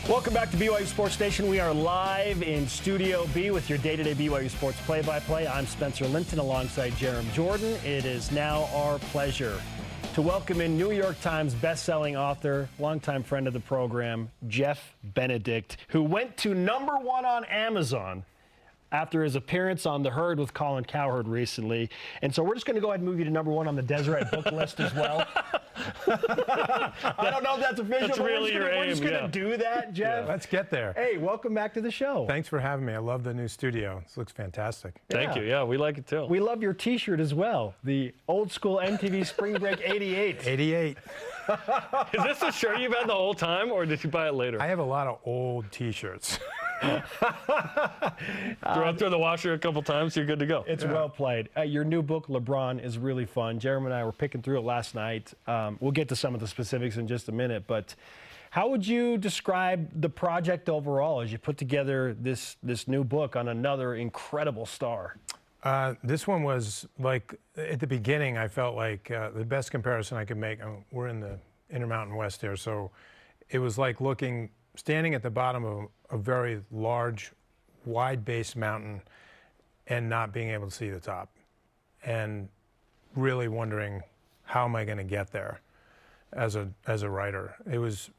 Welcome back to BYU Sports Station. We are live in Studio B with your day-to-day BYU Sports play-by-play. I'm Spencer Linton alongside Jerem Jordan. It is now our pleasure to welcome in New York Times best-selling author, longtime friend of the program, Jeff Benedict, who went to #1 on Amazon after his appearance on The Herd with Colin Cowherd recently. And so we're just going to go ahead and move you to #1 on the Deseret book list as well. I don't know if that's official. That's really your aim. We're just going to do that, Jeff. Yeah, let's get there. Hey, welcome back to the show. Thanks for having me. I love the new studio. This looks fantastic. Thank you. Yeah, we like it too. We love your T-shirt as well. The old school MTV Spring Break '88. 88. Is this a shirt you've had the whole time, or did you buy it later? I have a lot of old T-shirts. Throw it through the washer a couple times, you're good to go. It's well played. Your new book, Lebron, is really fun. Jeremy and I were picking through it last night. We'll get to some of the specifics in just a minute, but how would you describe the project overall as you put together this new book on another incredible star? This one was like, at the beginning, I felt like the best comparison I could make, we're in the Intermountain West here, so it was like standing at the bottom of a very large, wide-based mountain and not being able to see the top, and really wondering, how am I going to get there as a writer? It was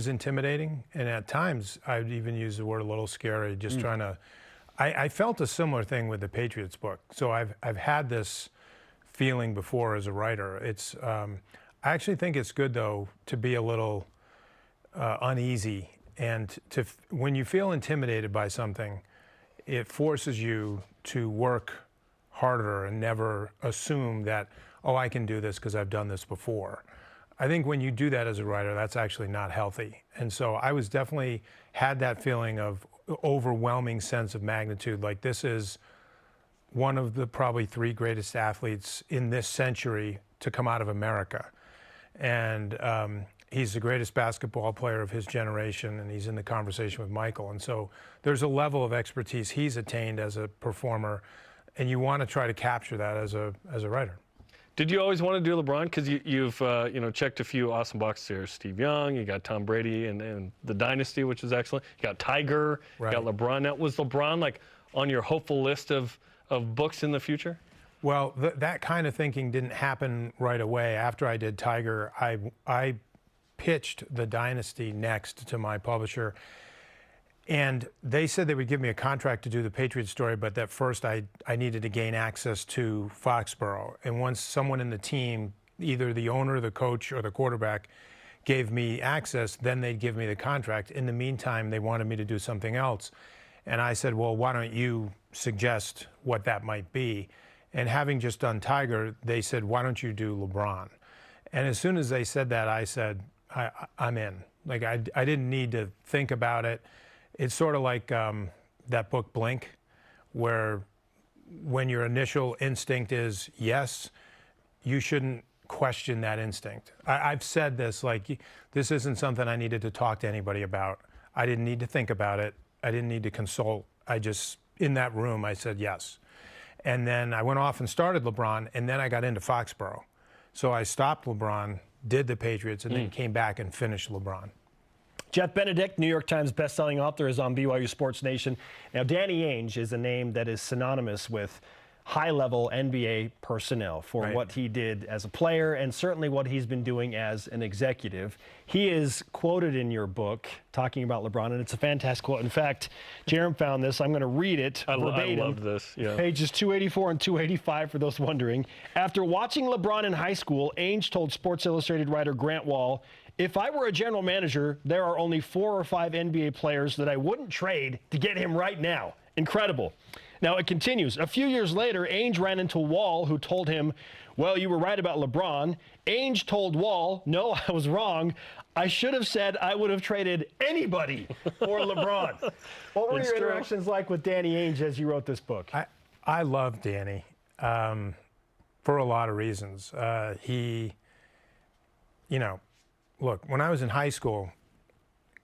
intimidating, and at times I'd even use the word a little scary, just trying to. I felt a similar thing with the Patriots book. So I've had this feeling before as a writer. I actually think it's good though to be a little uneasy, and when you feel intimidated by something, it forces you to work harder and never assume that, oh, I can do this because I've done this before. I think when you do that as a writer, that's actually not healthy. And so I was definitely had that feeling of overwhelming sense of magnitude. Like, this is one of the probably 3 greatest athletes in this century to come out of America. And he's the greatest basketball player of his generation, and he's in the conversation with Michael. And so there's a level of expertise he's attained as a performer, and you want to try to capture that as a writer. Did you always want to do LeBron? Because you've checked a few awesome boxes here. Steve Young, you got Tom Brady and the Dynasty, which is excellent. You got Tiger, right. You got LeBron. Now, was LeBron like on your hopeful list of books in the future? Well, that kind of thinking didn't happen right away. After I did Tiger, I pitched the Dynasty next to my publisher, and they said they would give me a contract to do the Patriots story, but that first I needed to gain access to Foxborough. And once someone in the team, either the owner, the coach, or the quarterback, gave me access, then they'd give me the contract. In the meantime, they wanted me to do something else. And I said, well, why don't you suggest what that might be? And having just done Tiger, they said, why don't you do LeBron? And as soon as they said that, I said, I'm in. Like, I didn't need to think about it. It's sort of like that book, Blink, where when your initial instinct is yes, you shouldn't question that instinct. I've said this, like, this isn't something I needed to talk to anybody about. I didn't need to think about it. I didn't need to consult. I just, in that room, I said yes. And then I went off and started LeBron, and then I got into Foxborough. So I stopped LeBron, did the Patriots, and then came back and finished LeBron. Jeff Benedict, New York Times bestselling author, is on BYU Sports Nation. Now, Danny Ainge is a name that is synonymous with high-level NBA personnel for what he did as a player and certainly what he's been doing as an executive. He is quoted in your book talking about LeBron, and it's a fantastic quote. In fact, Jerem found this. I'm going to read it verbatim. I love this. Yeah. Pages 284 and 285 for those wondering. After watching LeBron in high school, Ainge told Sports Illustrated writer Grant Wall, "If I were a general manager, there are only 4 or 5 NBA players that I wouldn't trade to get him right now." Incredible. Now, it continues. A few years later, Ainge ran into Wall, who told him, "Well, you were right about LeBron." Ainge told Wall, "No, I was wrong. I should have said I would have traded anybody for LeBron." What were your interactions like with Danny Ainge as you wrote this book? I love Danny for a lot of reasons. Look, when I was in high school,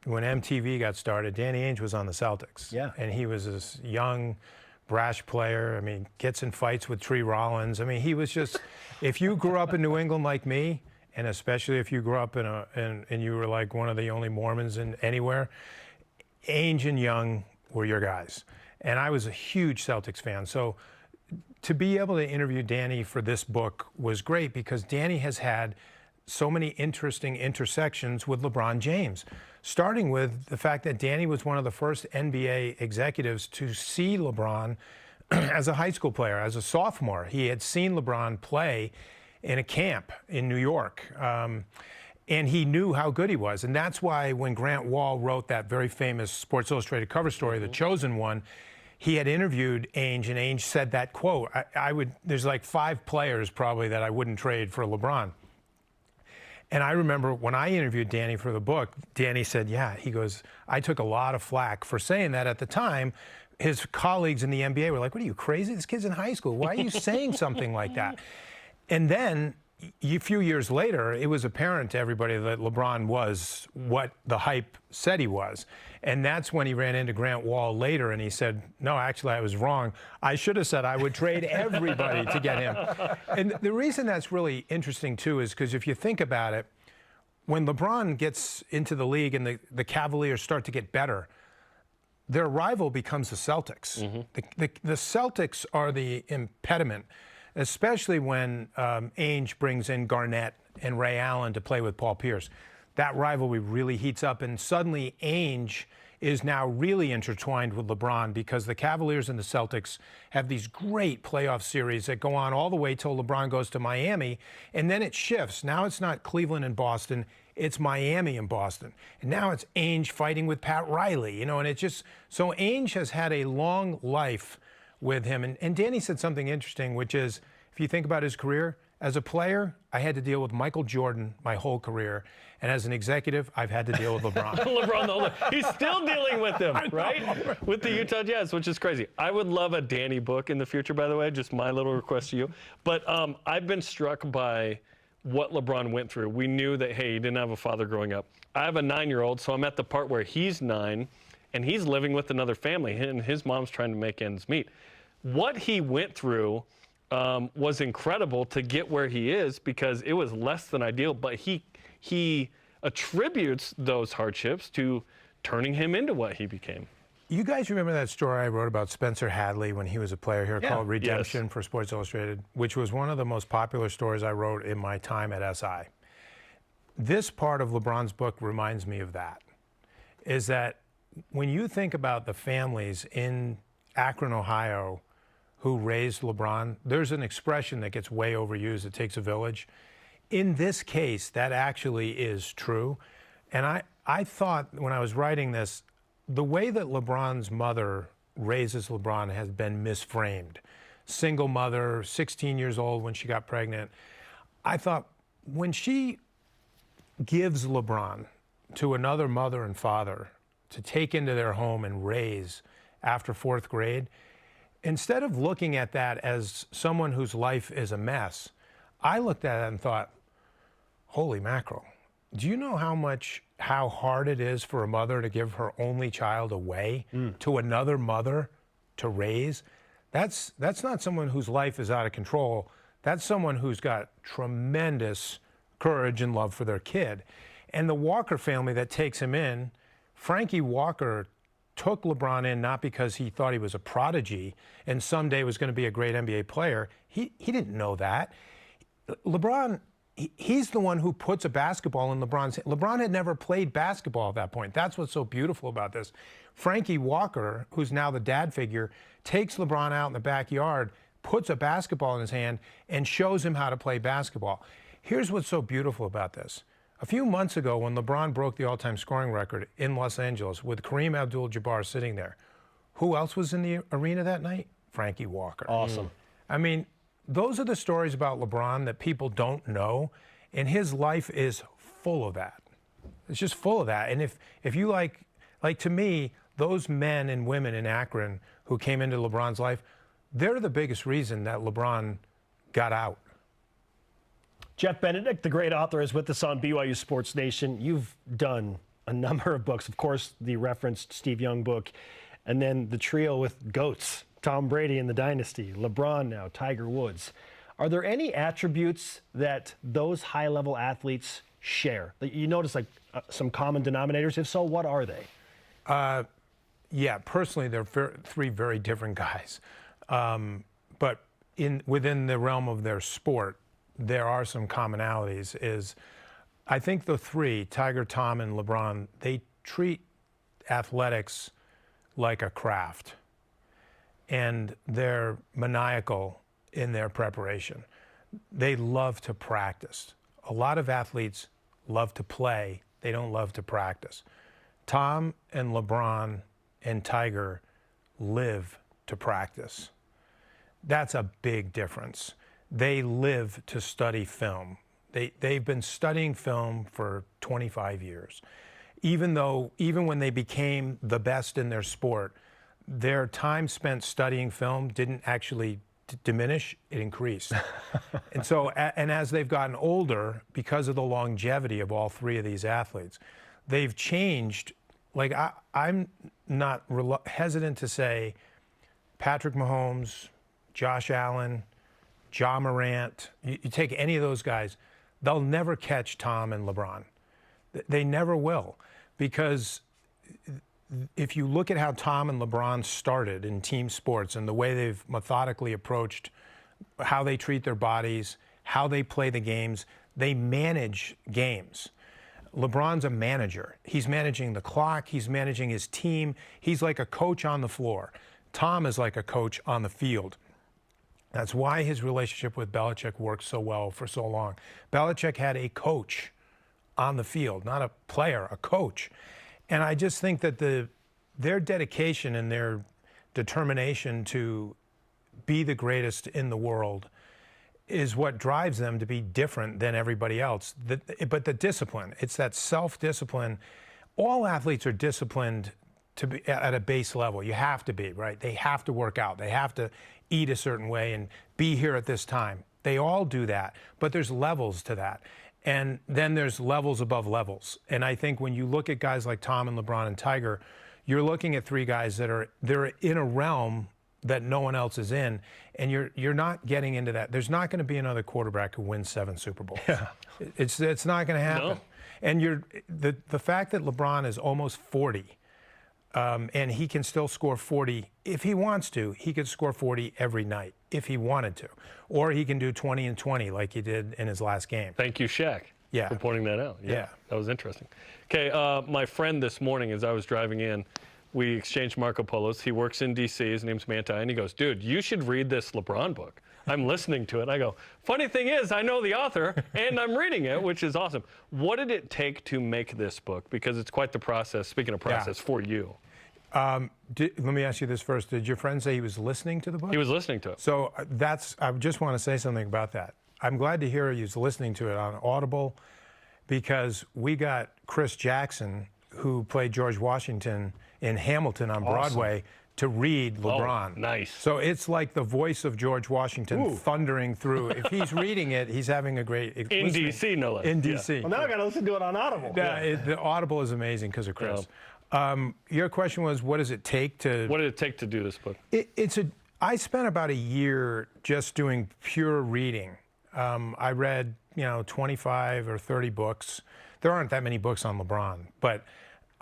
when MTV got started, Danny Ainge was on the Celtics. Yeah. And he was this young, brash player. I mean, gets in fights with Tree Rollins. I mean, he was just, if you grew up in New England like me and especially if you grew up and you were like one of the only Mormons in anywhere, Ainge and Young were your guys. And I was a huge Celtics fan. So to be able to interview Danny for this book was great because Danny has had so many interesting intersections with LeBron James, starting with the fact that Danny was one of the first NBA executives to see LeBron as a high school player, as a sophomore. He had seen LeBron play in a camp in New York, and he knew how good he was. And that's why when Grant Wall wrote that very famous Sports Illustrated cover story, The Chosen One, he had interviewed Ainge, and Ainge said that quote, there's like 5 players probably that I wouldn't trade for LeBron. And I remember when I interviewed Danny for the book, Danny said, yeah, he goes, I took a lot of flack for saying that at the time. His colleagues in the NBA were like, what are you, crazy? This kid's in high school. Why are you saying something like that? And then a few years later, it was apparent to everybody that LeBron was what the hype said he was. And that's when he ran into Grant Wall later and he said, no, actually, I was wrong. I should have said I would trade everybody to get him. And the reason that's really interesting, too, is because if you think about it, when LeBron gets into the league and the Cavaliers start to get better, their rival becomes the Celtics. The Celtics are the impediment, especially when Ainge brings in Garnett and Ray Allen to play with Paul Pierce. That rivalry really heats up, and suddenly Ainge is now really intertwined with LeBron because the Cavaliers and the Celtics have these great playoff series that go on all the way till LeBron goes to Miami, and then it shifts. Now it's not Cleveland and Boston, it's Miami and Boston. And now it's Ainge fighting with Pat Riley, you know, and it just, so Ainge has had a long life with him. And Danny said something interesting, which is, if you think about his career, as a player, I had to deal with Michael Jordan my whole career. And as an executive, I've had to deal with LeBron. LeBron, he's still dealing with him, right? With the Utah Jazz, which is crazy. I would love a Danny book in the future, by the way, just my little request to you. But I've been struck by what LeBron went through. We knew that, hey, he didn't have a father growing up. I have a 9-year-old, so I'm at the part where he's 9, and he's living with another family, and his mom's trying to make ends meet. What he went through was incredible to get where he is because it was less than ideal, but he attributes those hardships to turning him into what he became. You guys remember that story I wrote about Spencer Hadley when he was a player here called Redemption for Sports Illustrated, which was one of the most popular stories I wrote in my time at SI. This part of LeBron's book reminds me of that, is that when you think about the families in Akron, Ohio, who raised LeBron, there's an expression that gets way overused, it takes a village. In this case, that actually is true. And I thought when I was writing this, the way that LeBron's mother raises LeBron has been misframed. Single mother, 16 years old when she got pregnant. I thought when she gives LeBron to another mother and father to take into their home and raise after 4th grade, instead of looking at that as someone whose life is a mess, I looked at it and thought, holy mackerel. Do you know how hard it is for a mother to give her only child away to another mother to raise? That's not someone whose life is out of control. That's someone who's got tremendous courage and love for their kid. And the Walker family that takes him in, Frankie Walker took LeBron in not because he thought he was a prodigy and someday was going to be a great NBA player. He didn't know that. LeBron, he's the one who puts a basketball in LeBron's hand. LeBron had never played basketball at that point. That's what's so beautiful about this. Frankie Walker, who's now the dad figure, takes LeBron out in the backyard, puts a basketball in his hand, and shows him how to play basketball. Here's what's so beautiful about this. A few months ago, when LeBron broke the all-time scoring record in Los Angeles with Kareem Abdul-Jabbar sitting there, who else was in the arena that night? Frankie Walker. Awesome. I mean, those are the stories about LeBron that people don't know, and his life is full of that. It's just full of that. And if you like to me, those men and women in Akron who came into LeBron's life, they're the biggest reason that LeBron got out. Jeff Benedict, the great author, is with us on BYU Sports Nation. You've done a number of books, of course, the referenced Steve Young book, and then the trio with GOATs, Tom Brady and the Dynasty, LeBron now, Tiger Woods. Are there any attributes that those high-level athletes share? That you notice like some common denominators? If so, what are they? Yeah, personally, they're three very different guys. But within the realm of their sport, there are some commonalities. I think the three, Tiger, Tom, and LeBron, they treat athletics like a craft. And they're maniacal in their preparation. They love to practice. A lot of athletes love to play. They don't love to practice. Tom and LeBron and Tiger live to practice. That's a big difference. They live to study film. They've been studying film for 25 years. Even when they became the best in their sport, their time spent studying film didn't actually diminish, it increased. And so, and as they've gotten older, because of the longevity of all three of these athletes, they've changed. Like, I'm not hesitant to say Patrick Mahomes, Josh Allen, Ja Morant, you take any of those guys, they'll never catch Tom and LeBron. They never will. Because if you look at how Tom and LeBron started in team sports and the way they've methodically approached how they treat their bodies, how they play the games, they manage games. LeBron's a manager. He's managing the clock. He's managing his team. He's like a coach on the floor. Tom is like a coach on the field. That's why his relationship with Belichick worked so well for so long. Belichick had a coach on the field, not a player, a coach. And I just think that their dedication and their determination to be the greatest in the world is what drives them to be different than everybody else. But the discipline, it's that self-discipline. All athletes are disciplined to be at a base level. You have to be, right? They have to work out. They have to eat a certain way and be here at this time. They all do that, but there's levels to that. And then there's levels above levels. And I think when you look at guys like Tom and LeBron and Tiger, you're looking at three guys they're in a realm that no one else is in, and you're not getting into that. There's not going to be another quarterback who wins 7 Super Bowls. Yeah. It's not going to happen. No. And the fact that LeBron is almost 40, and he can still score 40 if he wants to. He could score 40 every night if he wanted to, or he can do 20 and 20 like he did in his last game. Thank you, Shaq, for pointing that out. Yeah, that was interesting. Okay, my friend this morning, as I was driving in, we exchanged Marco Polos. He works in D.C. His name's Manti, and he goes, "Dude, you should read this LeBron book." I'm listening to it. I go, "Funny thing is, I know the author, and I'm reading it, which is awesome." What did it take to make this book? Because it's quite the process, speaking of process, for you. Let me ask you this first. Did your friend say he was listening to the book? He was listening to it. So I just want to say something about that. I'm glad to hear he was listening to it on Audible, because we got Chris Jackson, who played George Washington in Hamilton on Broadway, to read LeBron. Oh, nice. So it's like the voice of George Washington thundering through. If he's reading it, he's having a great in D.C. no less. In D.C. Well, now I got to listen to it on Audible. The Audible is amazing because of Chris. Your question was, what does it take to? What did it take to do this book? I spent about a year just doing pure reading. I read 25 or 30 books. There aren't that many books on LeBron, but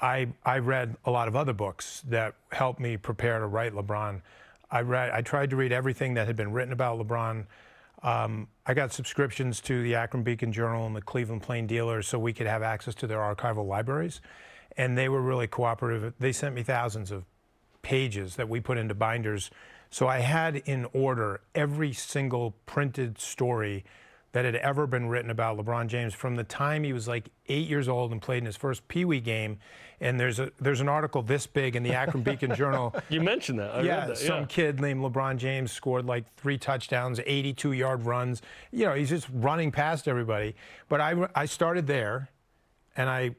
I read a lot of other books that helped me prepare to write LeBron. I tried to read everything that had been written about LeBron. I got subscriptions to the Akron Beacon Journal and the Cleveland Plain Dealer so we could have access to their archival libraries. And they were really cooperative. They sent me thousands of pages that we put into binders. So I had in order every single printed story that had ever been written about LeBron James from the time he was like 8 years old and played in his first Pee Wee game. And there's an article this big in the Akron Beacon Journal. You mentioned that. I read that. Some kid named LeBron James scored like 3 touchdowns, 82-yard runs. He's just running past everybody. But I started there, and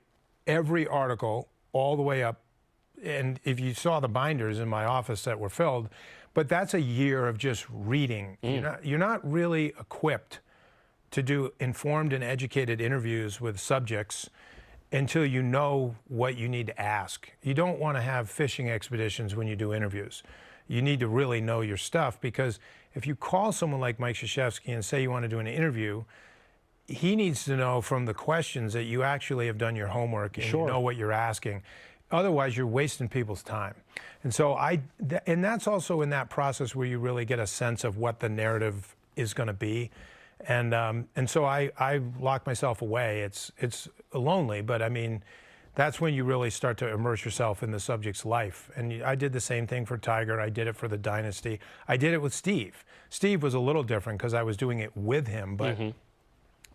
every article all the way up, and if you saw the binders in my office that were filled, but that's a year of just reading. You're not really equipped to do informed and educated interviews with subjects until you know what you need to ask. You don't want to have fishing expeditions when you do interviews. you need to really know your stuff, because if you call someone like Mike Krzyzewski and say you want to do an interview, he needs to know from the questions that you actually have done your homework and you know what you're asking. Otherwise, you're wasting people's time. And so and that's also in that process where you really get a sense of what the narrative is going to be. And so I lock myself away. It's lonely, but I mean, that's when you really start to immerse yourself in the subject's life. And I did the same thing for Tiger. I did it for the Dynasty. I did it with Steve. Steve was a little different because I was doing it with him, but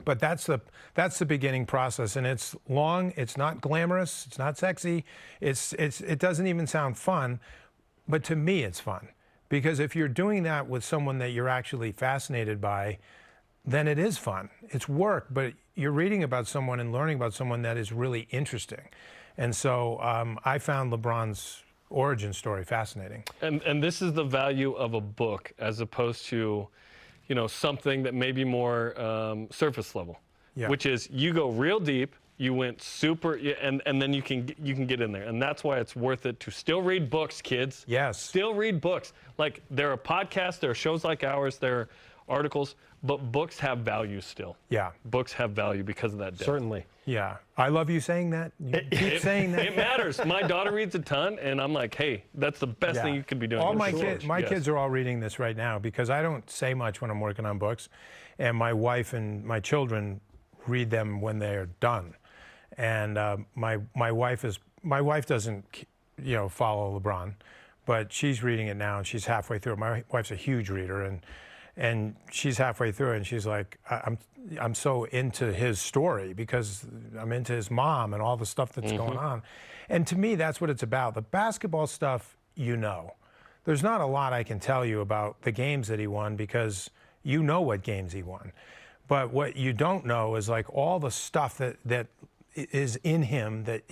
but that's the beginning process, and it's long. It's not glamorous. It's not sexy. It doesn't even sound fun, but to me, it's fun, because if you're doing that with someone that you're actually fascinated by, then it is fun. It's work, but you're reading about someone and learning about someone that is really interesting. And so I found LeBron's origin story fascinating. And this is the value of a book as opposed to, you know, something that may be more surface level, which is you go real deep, you went super, and then you can get in there. And that's why it's worth it to still read books, kids. Yes. Still read books. Like, there are podcasts, there are shows like ours, there are articles, but books have value still. Yeah. Books have value because of that depth. Certainly. Yeah. I love you saying that. You keep saying that. It matters. My daughter reads a ton, and I'm like, hey, that's the best thing you could be doing. All my kids are all reading this right now, because I don't say much when I'm working on books, and my wife and my children read them when they're done. And my wife doesn't, you know, follow LeBron, but she's reading it now, and she's halfway through. My wife's a huge reader, and she's halfway through, and she's like, I'm so into his story because I'm into his mom and all the stuff that's going on. And to me, that's what it's about. The basketball stuff, you know. There's not a lot I can tell you about the games that he won, because you know what games he won. But what you don't know is like all the stuff that is in him that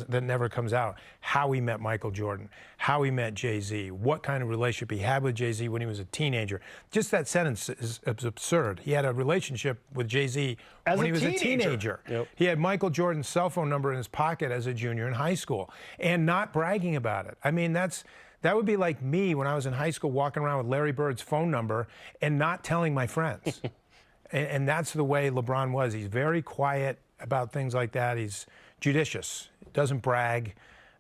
that never comes out. How he met Michael Jordan, how he met Jay-Z, what kind of relationship he had with Jay-Z when he was a teenager. Just that sentence is absurd. He had a relationship with Jay-Z when he was a teenager. Yep. He had Michael Jordan's cell phone number in his pocket as a junior in high school, and not bragging about it. I mean, that would be like me when I was in high school walking around with Larry Bird's phone number and not telling my friends. and that's the way LeBron was. He's very quiet about things like that. He's judicious, doesn't brag,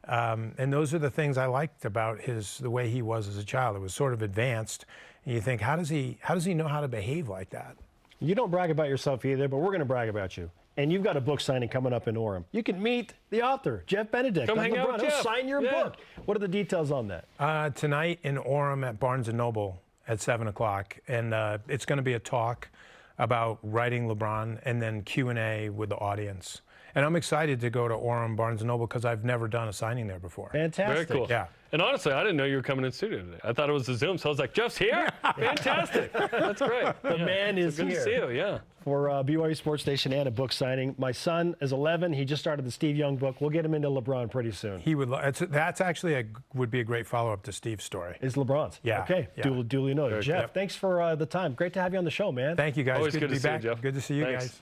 and those are the things I liked about the way he was as a child. It was sort of advanced, and you think, how does he know how to behave like that? You don't brag about yourself either, but we're going to brag about you. And you've got a book signing coming up in Orem. You can meet the author, Jeff Benedict. Come hang out with Jeff. He'll sign your book. What are the details on that? Tonight in Orem at Barnes & Noble at 7 o'clock, and it's going to be a talk about writing LeBron, and then Q&A with the audience. And I'm excited to go to Orem, Barnes & Noble, because I've never done a signing there before. Fantastic. Very cool. Yeah. And honestly, I didn't know you were coming in studio today. I thought it was a Zoom, so I was like, Jeff's here? Fantastic. That's great. The man is good here. Good to see you, yeah. For BYU Sports Station and a book signing. My son is 11. He just started the Steve Young book. We'll get him into LeBron pretty soon. He would. That's actually would be a great follow-up to Steve's story. Is LeBron's? Yeah. Okay. Yeah. Duly noted. Jeff, thanks for the time. Great to have you on the show, man. Thank you, guys. Always good to be see you, back. Jeff. Good to see you Thanks. guys.